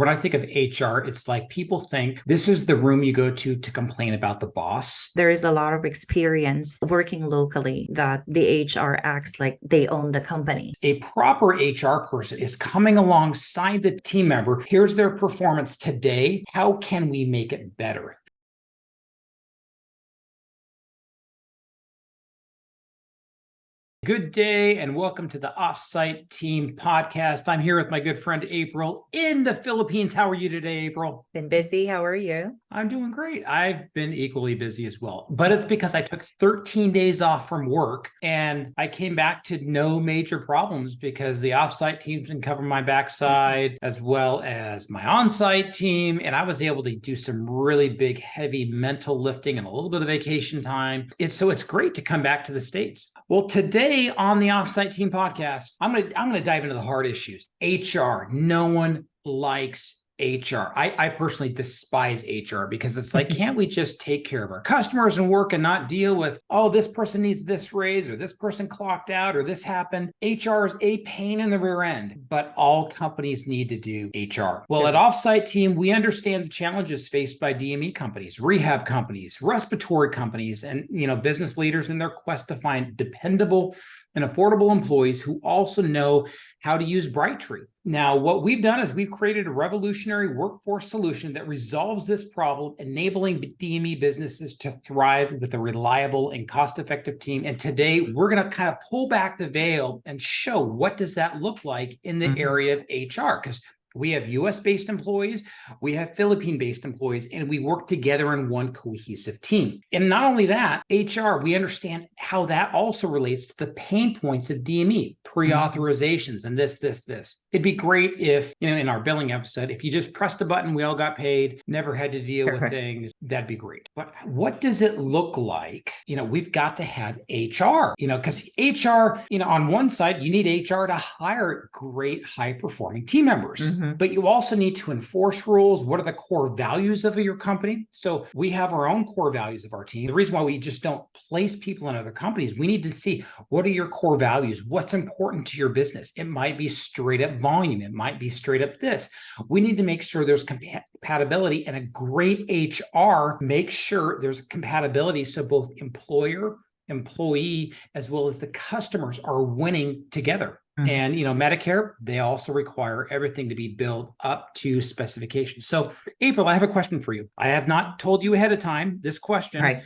When I think of HR, it's like people think this is the room you go to complain about the boss. There is a lot of experience working locally that the HR acts like they own the company. A proper HR person is coming alongside the team member. Here's their performance today. How can we make it better? Good day and welcome to the Offsite Team Podcast. I'm here with my good friend April in the Philippines. How are you today, April? Been busy. How are you? I'm doing great. I've been equally busy as well, but it's because I took 13 days off from work and I came back to no major problems because the offsite team can cover my backside as well as my onsite team. And I was able to do some really big, heavy mental lifting and a little bit of vacation time. It's great to come back to the States. Well, today on the Offsite Team Podcast, I'm gonna dive into the hard issues. HR. No one likes HR. I personally despise HR because it's like, can't we just take care of our customers and work and not deal with, oh, this person needs this raise or this person clocked out or this happened. HR is a pain in the rear end, but all companies need to do HR. Well, at Offsite Team, we understand the challenges faced by DME companies, rehab companies, respiratory companies, and business leaders in their quest to find dependable and affordable employees who also know how to use Brightree. Now, what we've done is we've created a revolutionary workforce solution that resolves this problem, enabling DME businesses to thrive with a reliable and cost-effective team. And today, we're going to kind of pull back the veil and show what does that look like in the area of HR, because we have US-based employees, we have Philippine-based employees, and we work together in one cohesive team. And not only that, HR, we understand how that also relates to the pain points of DME, pre-authorizations, and this. It'd be great if, in our billing episode, if you just pressed a button, we all got paid, never had to deal with things, that'd be great. But what does it look like? We've got to have HR, because HR, on one side, you need HR to hire great, high-performing team members. But you also need to enforce rules. What are the core values of your company? So we have our own core values of our team. The reason why we just don't place people in other companies, we need to see what are your core values? What's important to your business? It might be straight up volume. It might be straight up this. We need to make sure there's compatibility, and a great HR makes sure there's compatibility so both employer, employee, as well as the customers are winning together. And, Medicare, they also require everything to be built up to specifications. So, April, I have a question for you. I have not told you ahead of time this question, Right.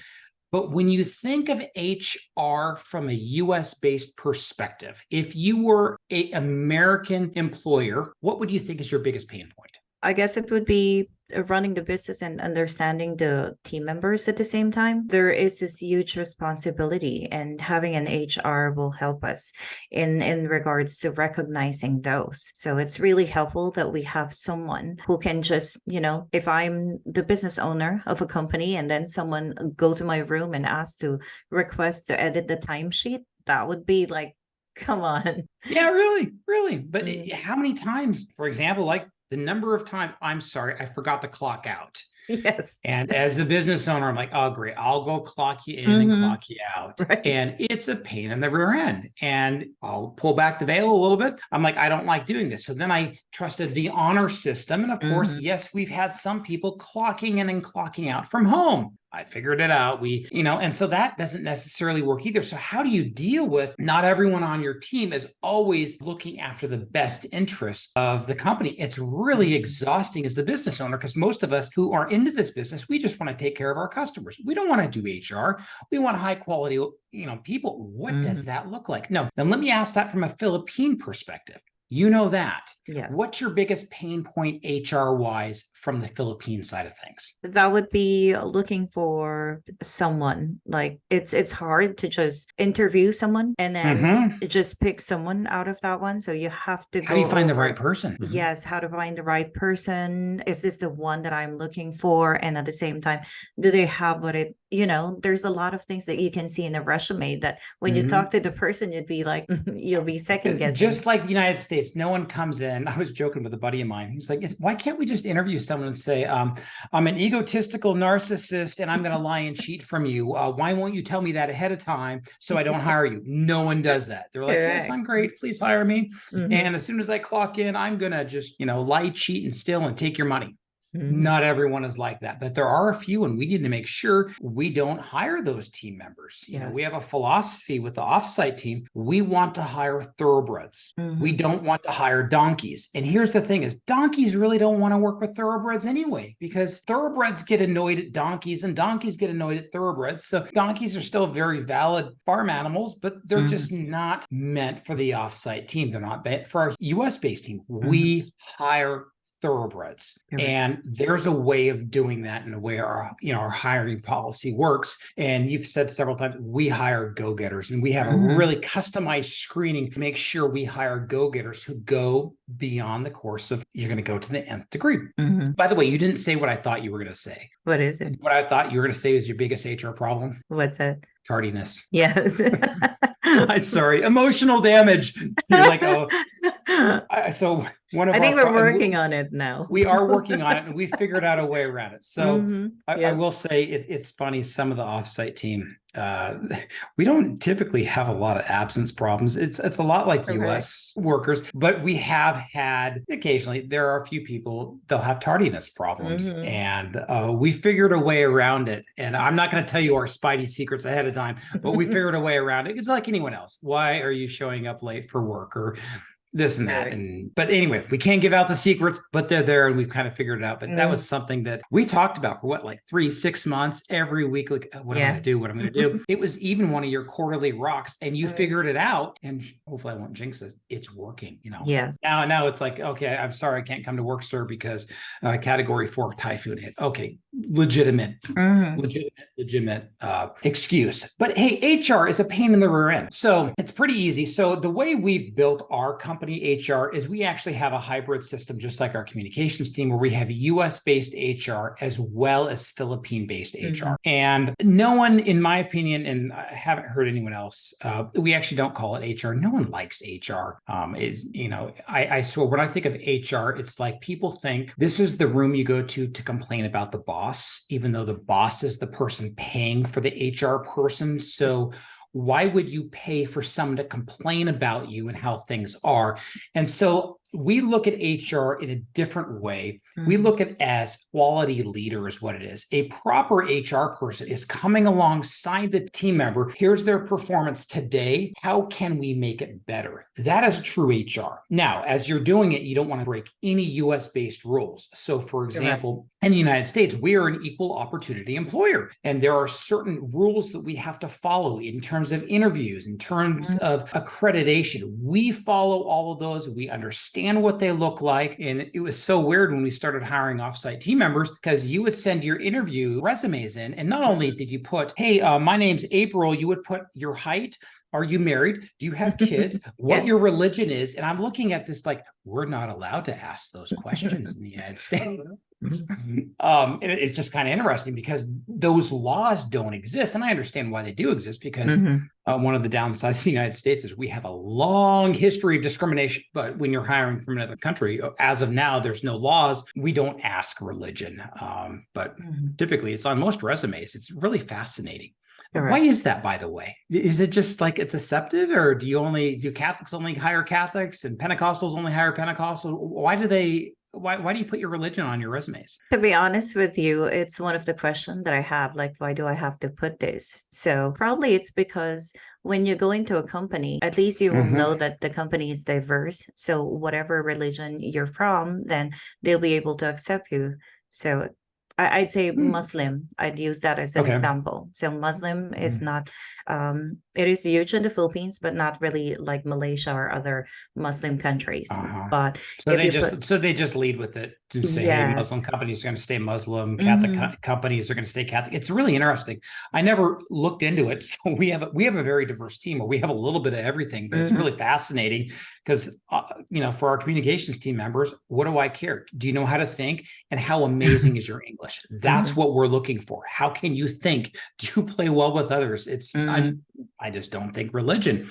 But when you think of HR from a US-based perspective, if you were an American employer, what would you think is your biggest pain point? I guess it would be running the business and understanding the team members at the same time. There is this huge responsibility, and having an HR will help us in regards to recognizing those. So it's really helpful that we have someone who can just, if I'm the business owner of a company and then someone go to my room and ask to request to edit the timesheet, that would be like, come on. Yeah, really. But how many times, for example, like the number of times, I'm sorry, I forgot to clock out. Yes. And as the business owner, I'm like, oh, great, I'll go clock you in and clock you out. Right. And it's a pain in the rear end. And I'll pull back the veil a little bit. I'm like, I don't like doing this. So then I trusted the honor system. And of course, yes, we've had some people clocking in and clocking out from home. I figured it out. And so that doesn't necessarily work either. So how do you deal with not everyone on your team is always looking after the best interests of the company? It's really exhausting as the business owner, because most of us who are into this business, we just want to take care of our customers. We don't want to do HR. We want high quality, people. What does that look like? No. Then let me ask that from a Philippine perspective. You know that. Yes. What's your biggest pain point HR-wise from the Philippine side of things? That would be looking for someone. Like it's hard to just interview someone and then just pick someone out of that one. So you have to How do you find the right person? Yes, how to find the right person. Is this the one that I'm looking for? And at the same time, do they have what it, there's a lot of things that you can see in a resume that when you talk to the person, you'd be like, you'll be second guessing. Just like the United States, no one comes in. I was joking with a buddy of mine. He's like, why can't we just interview someone and say, I'm an egotistical narcissist and I'm going to lie and cheat from you. Why won't you tell me that ahead of time so I don't hire you? No one does that. They're like, yes, I'm great. Please hire me. And as soon as I clock in, I'm going to just, lie, cheat, and steal and take your money. Not everyone is like that, but there are a few, and we need to make sure we don't hire those team members. We have a philosophy with the Offsite team. We want to hire thoroughbreds. We don't want to hire donkeys. And here's the thing is donkeys really don't want to work with thoroughbreds anyway, because thoroughbreds get annoyed at donkeys and donkeys get annoyed at thoroughbreds. So donkeys are still very valid farm animals, but they're just not meant for the Offsite team. They're not meant for our US based team. We hire thoroughbreds. And there's a way of doing that in a way our hiring policy works. And you've said several times, we hire go-getters, and we have a really customized screening to make sure we hire go-getters who go beyond the course of you're going to go to the nth degree. By the way, you didn't say what I thought you were going to say. What is it? What I thought you were going to say was your biggest HR problem. What's that? Tardiness. Yes. I'm sorry. Emotional damage. You're like, oh. So I think we're working on it now. We are working on it, and we figured out a way around it. So I will say it's funny. Some of the Offsite team, we don't typically have a lot of absence problems. It's a lot like US workers, but we have had occasionally, there are a few people, they'll have tardiness problems, and we figured a way around it. And I'm not going to tell you our spidey secrets ahead of time, but we figured a way around it. It's like anyone else. Why are you showing up late for work or this and that? But anyway, we can't give out the secrets, but they're there and we've kind of figured it out. But that was something that we talked about for 3-6 months every week. Like, what am I going to do? What I'm going to do? It was even one of your quarterly rocks, and you figured it out. And hopefully I won't jinx it. It's working, Yes. Now it's like, okay, I'm sorry, I can't come to work, sir, because category 4 typhoon hit. Okay. Legitimate excuse. But hey, HR is a pain in the rear end. So it's pretty easy. So the way we've built our company HR is we actually have a hybrid system, just like our communications team, where we have US based HR as well as Philippine based HR. And no one, in my opinion, and I haven't heard anyone else, we actually don't call it HR. No one likes HR. I swear when I think of HR, it's like people think this is the room you go to complain about the boss, even though the boss is the person paying for the HR person. So why would you pay for someone to complain about you and how things are? And so we look at HR in a different way. We look at it as quality leader is what it is. A proper HR person is coming alongside the team member. Here's their performance today. How can we make it better? That is true HR. Now, as you're doing it, you don't want to break any US-based rules. So for example, in the United States, we are an equal opportunity employer. And there are certain rules that we have to follow in terms of interviews, in terms of accreditation. We follow all of those. We understand what they look like. And it was so weird when we started hiring Offsite team members, because you would send your interview resumes in, and not only did you put, hey, my name's April, you would put your height. Are you married? Do you have kids? What your religion is? And I'm looking at this like, we're not allowed to ask those questions in the United States. It's just kind of interesting because those laws don't exist. And I understand why they do exist, because one of the downsides of the United States is we have a long history of discrimination. But when you're hiring from another country, as of now, there's no laws. We don't ask religion. But typically it's on most resumes. It's really fascinating. Why is that, by the way? Is it just like it's accepted, or do Catholics only hire Catholics and Pentecostals only hire Pentecostals? Why do you put your religion on your resumes? To be honest with you, it's one of the questions that I have, like, why do I have to put this? So probably it's because when you go into a company, at least you will know that the company is diverse. So whatever religion you're from, then they'll be able to accept you. So I'd say Muslim. I'd use that as an example. So Muslim is not, it is huge in the Philippines, but not really like Malaysia or other Muslim countries. But so they just lead with it to say, hey, Muslim companies are going to stay Muslim, Catholic companies are going to stay Catholic. It's really interesting. I never looked into it. So we have a very diverse team, where we have a little bit of everything, but it's really fascinating because, for our communications team members, what do I care? Do you know how to think? And how amazing is your English? That's what we're looking for. How can you think? Do you play well with others? I just don't think religion.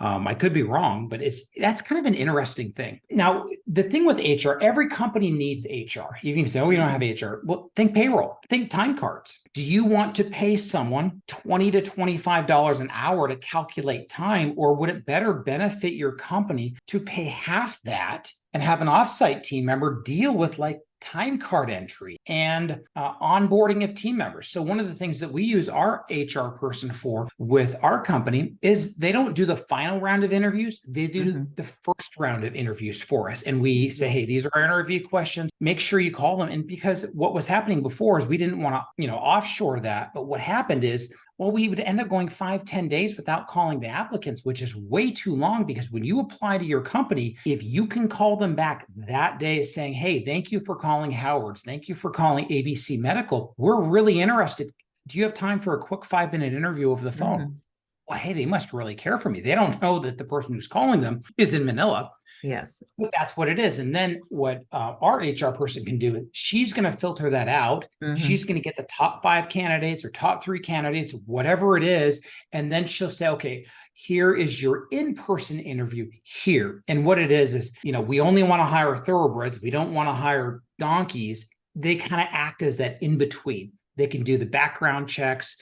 I could be wrong, but that's kind of an interesting thing. Now, the thing with HR, every company needs HR. You can say, oh, we don't have HR. Well, think payroll, think time cards. Do you want to pay someone $20 to $25 an hour to calculate time, or would it better benefit your company to pay half that and have an offsite team member deal with like time card entry and onboarding of team members? So one of the things that we use our HR person for with our company is they don't do the final round of interviews. They do the first round of interviews for us. And we say, hey, these are our interview questions. Make sure you call them. And because what was happening before is we didn't want to, offshore that. But what happened is, well, we would end up going 5-10 days without calling the applicants, which is way too long, because when you apply to your company, if you can call them back that day saying, hey, thank you for calling Howard's, thank you for calling ABC Medical, we're really interested. Do you have time for a quick 5-minute interview over the phone? Well, hey, they must really care for me. They don't know that the person who's calling them is in Manila. Yes. But that's what it is. And then what our HR person can do is she's going to filter that out. She's going to get the top 5 candidates or top 3 candidates, whatever it is. And then she'll say, okay, here is your in-person interview here. And what it is, we only want to hire thoroughbreds. We don't want to hire donkeys. They kind of act as that in between. They can do the background checks,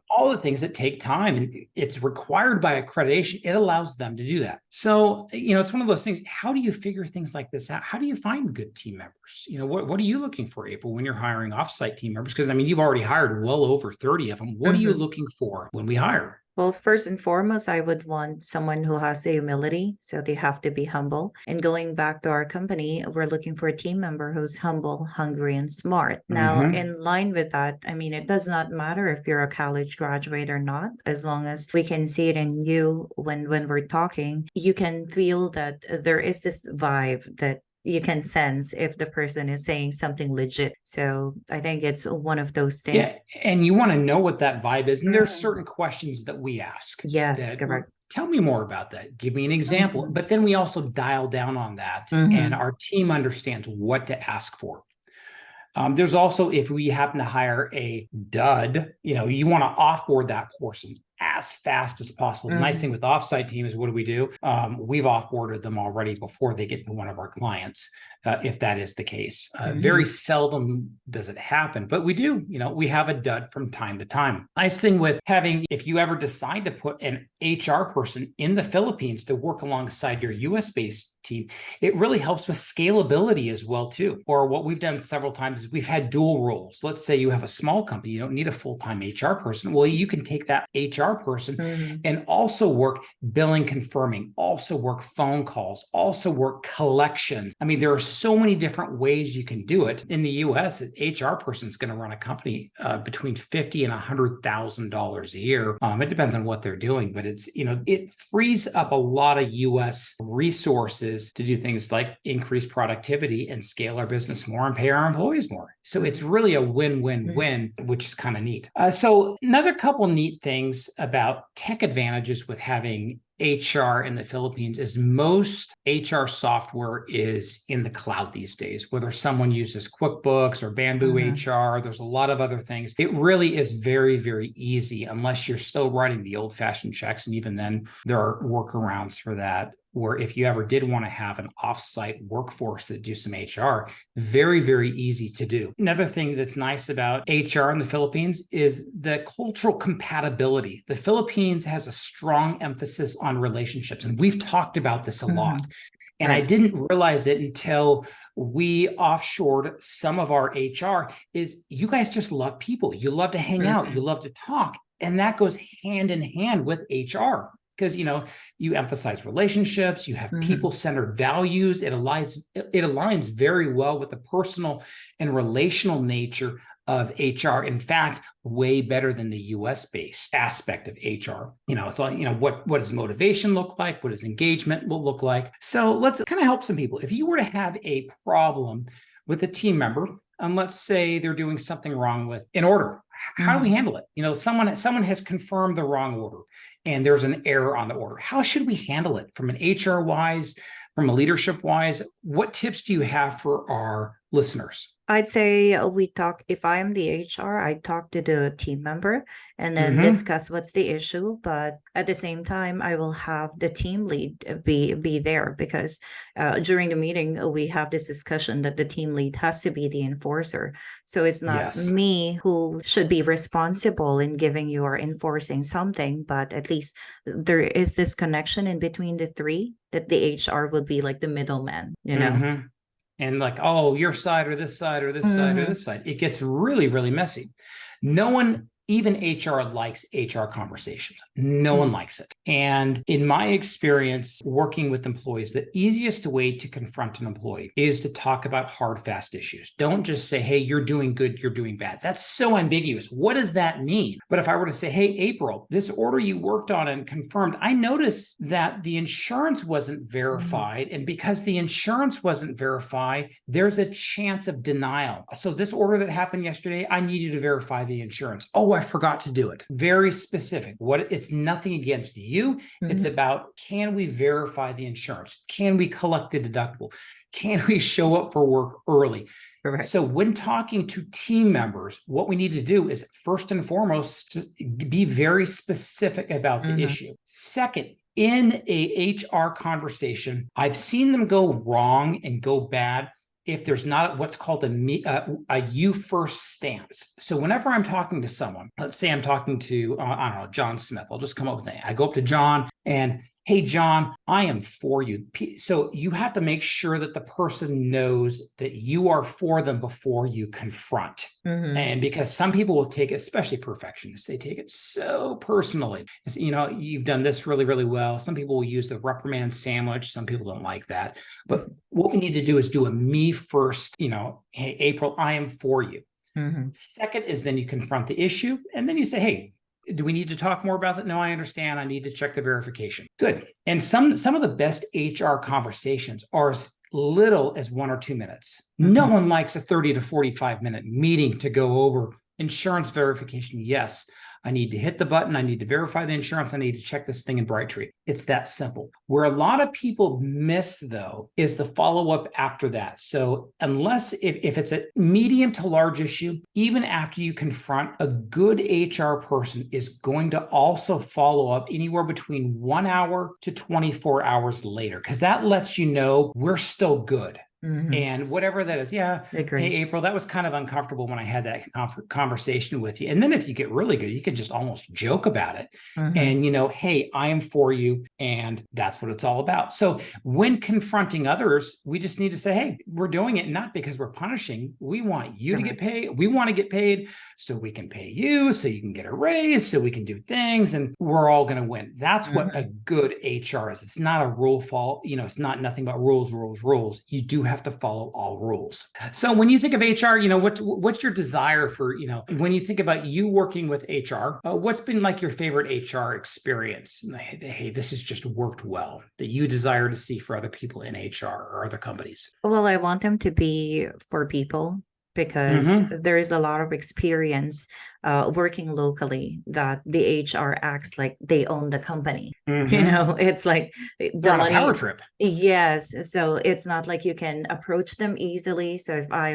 all the things that take time, and it's required by accreditation. It allows them to do that. So, it's one of those things. How do you figure things like this out? How do you find good team members? What are you looking for, April, when you're hiring offsite team members? Because you've already hired well over 30 of them. What are you looking for when we hire? Well, first and foremost, I would want someone who has the humility. So they have to be humble. And going back to our company, we're looking for a team member who's humble, hungry, and smart. Now, in line with that, it does not matter if you're a college graduate or not, as long as we can see it in you when we're talking. You can feel that there is this vibe that you can sense if the person is saying something legit. So I think it's one of those things. Yeah, and you want to know what that vibe is. And there's certain questions that we ask. Yes, correct. Tell me more about that. Give me an example. But then we also dial down on that, and our team understands what to ask for. There's also, if we happen to hire a dud, you want to offboard that person as fast as possible. The nice thing with offsite team is, what do? We've offboarded them already before they get to one of our clients, if that is the case. Very seldom does it happen, but we do. We have a dud from time to time. Nice thing with having, if you ever decide to put an HR person in the Philippines to work alongside your US-based team, it really helps with scalability as well too. Or what we've done several times is we've had dual roles. Let's say you have a small company, you don't need a full-time HR person. Well, you can take that HR person and also work billing, confirming, also work phone calls, also work collections. There are so many different ways you can do it. In the US, an HR person is going to run a company between $50,000 and $100,000 a year. It depends on what they're doing, but it's, it frees up a lot of US resources to do things like increase productivity and scale our business more and pay our employees more. So it's really a win-win-win, which is kind of neat. So another couple neat things about tech advantages with having HR in the Philippines is most HR software is in the cloud these days, whether someone uses QuickBooks or Bamboo HR, there's a lot of other things. It really is very, very easy unless you're still writing the old-fashioned checks. And even then, there are workarounds for that, where if you ever did want to have an offsite workforce that do some HR, very, very easy to do. Another thing that's nice about HR in the Philippines is the cultural compatibility. The Philippines has a strong emphasis on relationships, and we've talked about this a lot. And I didn't realize it until we offshored some of our HR, is you guys just love people. You love to hang out. You love to talk. And that goes hand in hand with HR. Because, you emphasize relationships, you have people-centered values. It aligns very well with the personal and relational nature of HR. In fact, way better than the US-based aspect of HR. So, what does motivation look like? What does engagement will look like? So let's kind of help some people. If you were to have a problem with a team member, and let's say they're doing something wrong with an order, how do we handle it? Someone has confirmed the wrong order and there's an error on the order. How should we handle it from an HR wise, from a leadership wise? What tips do you have for our listeners? I'd say if I am the HR, I talk to the team member and then Mm-hmm. discuss what's the issue. But at the same time, I will have the team lead be there, because during the meeting, we have this discussion that the team lead has to be the enforcer. So it's not Yes. me who should be responsible in giving you or enforcing something, but at least there is this connection in between the three, that the HR would be like the middleman, you know? Mm-hmm. And like, oh, your side or this side or this side or Mm-hmm. this side. It gets really, really messy. No one, even HR, likes HR conversations. No one likes it. And in my experience working with employees, the easiest way to confront an employee is to talk about hard, fast issues. Don't just say, hey, you're doing good, you're doing bad. That's so ambiguous. What does that mean? But if I were to say, hey, April, this order you worked on and confirmed, I noticed that the insurance wasn't verified. And because the insurance wasn't verified, there's a chance of denial. So this order that happened yesterday, I need you to verify the insurance. Oh, I forgot to do it. Very specific. It's nothing against you. It's about, can we verify the insurance? Can we collect the deductible? Can we show up for work early? Correct. So when talking to team members, what we need to do is first and foremost, just be very specific about the issue. Second, in a HR conversation, I've seen them go wrong and go bad if there's not what's called a you first stance. So whenever I'm talking to someone, let's say I'm talking to, I don't know, John Smith, I'll just come up with that. I go up to John and, hey, John, I am for you. So you have to make sure that the person knows that you are for them before you confront. And because some people will take, especially perfectionists, they take it so personally. It's, you've done this really, really well. Some people will use the reprimand sandwich. Some people don't like that. But what we need to do is do a me first, hey, April, I am for you. Second is then you confront the issue. And then you say, hey, do we need to talk more about that? No, I understand. I need to check the verification. Good. And some of the best HR conversations are as little as 1 or 2 minutes. No one likes a 30 to 45-minute meeting to go over insurance verification. Yes, I need to hit the button. I need to verify the insurance. I need to check this thing in Brightree. It's that simple. Where a lot of people miss, though, is the follow-up after that. So unless if it's a medium to large issue, even after you confront, a good HR person is going to also follow up anywhere between 1 hour to 24 hours later, because that lets you know we're still good. And whatever that is, yeah. Hey, April, that was kind of uncomfortable when I had that conversation with you. And then if you get really good, you can just almost joke about it. And, hey, I am for you. And that's what it's all about. So when confronting others, we just need to say, hey, we're doing it not because we're punishing. We want you to get paid. We want to get paid so we can pay you, so you can get a raise, so we can do things, and we're all going to win. That's what a good HR is. It's not a rule fault. It's not nothing but rules. You do have to follow all rules. So when you think of HR, what's your desire for, when you think about you working with HR, what's been like your favorite HR experience? Hey, this has just worked well, that you desire to see for other people in HR or other companies? Well, I want them to be for people, because there is a lot of experience working locally that the HR acts like they own the company. It's like they're on a power trip. Yes. So it's not like you can approach them easily. So if I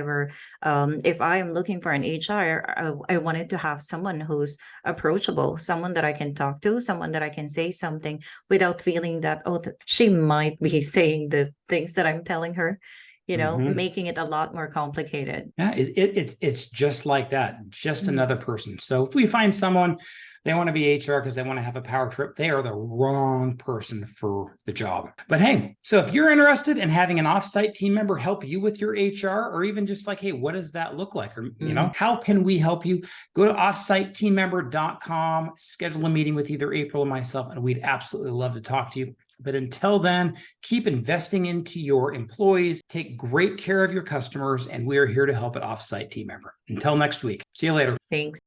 am looking for an HR, I wanted to have someone who's approachable, someone that I can talk to, someone that I can say something without feeling that, she might be saying the things that I'm telling her. Making it a lot more complicated. Yeah, it's just like that, just another person. So if we find someone, they want to be HR because they want to have a power trip, they are the wrong person for the job. But hey, so if you're interested in having an offsite team member help you with your HR, or even just like, hey, what does that look like? Or, how can we help you? Go to offsiteteammember.com, schedule a meeting with either April or myself, and we'd absolutely love to talk to you. But until then, keep investing into your employees, take great care of your customers, and we are here to help at Offsite Team Member. Until next week, see you later. Thanks.